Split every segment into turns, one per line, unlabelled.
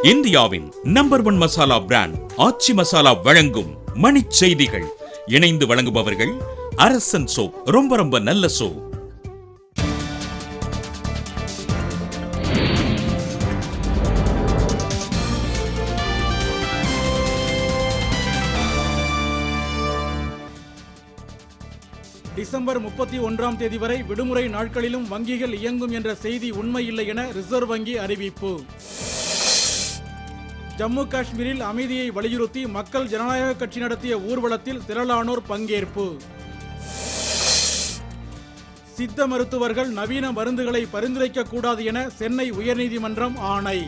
இந்தியாவின் number 1 masala brand ஆச்சி மசாலா வழங்கும் மணிச் செய்திகள். இணைந்து வழங்குபவர்கள் அரசன் சோப். ரொம்ப ரொம்ப நல்ல சோப்.
டிசம்பர் 31ஆம் தேதி வரை விடுமுறை நாட்களிலும் வங்கிகள் இயங்கும் என்ற செய்தி உண்மையில்லை என ரிசர்வ் வங்கி அறிவிப்பு. ஜம்மு காஷ்மீரில் அமைதியை வலியுறுத்தி மக்கள் ஜனநாயக கட்சி நடத்திய ஊர்வலத்தில் திரளானோர் பங்கேற்பு. சித்த மருத்துவர்கள் நவீன மருந்துகளை பரிந்துரைக்க கூடாது என சென்னை உயர்நீதிமன்றம் ஆணை.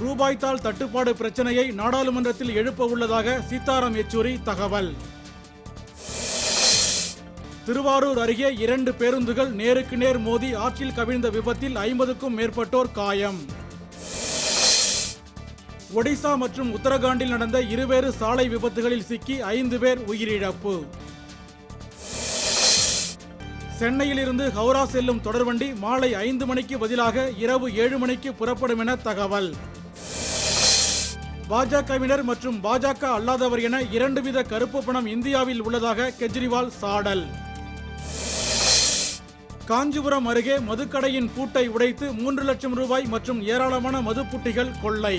ரூபாய் தாள் தட்டுப்பாடு பிரச்சனையை நாடாளுமன்றத்தில் எழுப்ப உள்ளதாக சீதாராம் யெச்சூரி தகவல். திருவாரூர் அருகே 2 பேருந்துகள் நேருக்கு நேர் மோதி ஆற்றில் கவிழ்ந்த விபத்தில் 50க்கும் மேற்பட்டோர் காயம். ஒடிசா மற்றும் உத்தரகாண்டில் நடந்த இருவேறு சாலை விபத்துகளில் சிக்கி 5 பேர் உயிரிழப்பு. சென்னையிலிருந்து ஹவுரா செல்லும் தொடர்வண்டி மாலை 5 மணிக்கு பதிலாக இரவு 7 மணிக்கு புறப்படும் என தகவல். பாஜகவினர் மற்றும் பாஜக அல்லாதவர் என 2 வித கருப்பு பணம் இந்தியாவில் உள்ளதாக கெஜ்ரிவால் சாடல். காஞ்சிபுரம் அருகே மதுக்கடையின் பூட்டை உடைத்து 3 லட்சம் ரூபாய் மற்றும் ஏராளமான மதுப்புட்டிகள் கொள்ளை.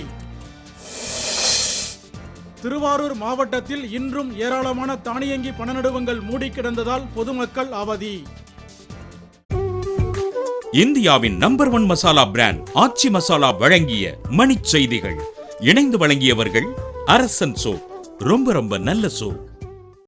திருவாரூர் மாவட்டத்தில் இன்றும் ஏராளமான தானியங்கி பணநடுவங்கள் மூடி கிடந்ததால் பொதுமக்கள் அவதி.
இந்தியாவின் நம்பர் 1 மசாலா பிராண்ட் ஆச்சி மசாலா வழங்கிய மணிச் செய்திகள். இணைந்து வழங்கியவர்கள் அரசன் சோப். ரொம்ப ரொம்ப நல்ல சோப்.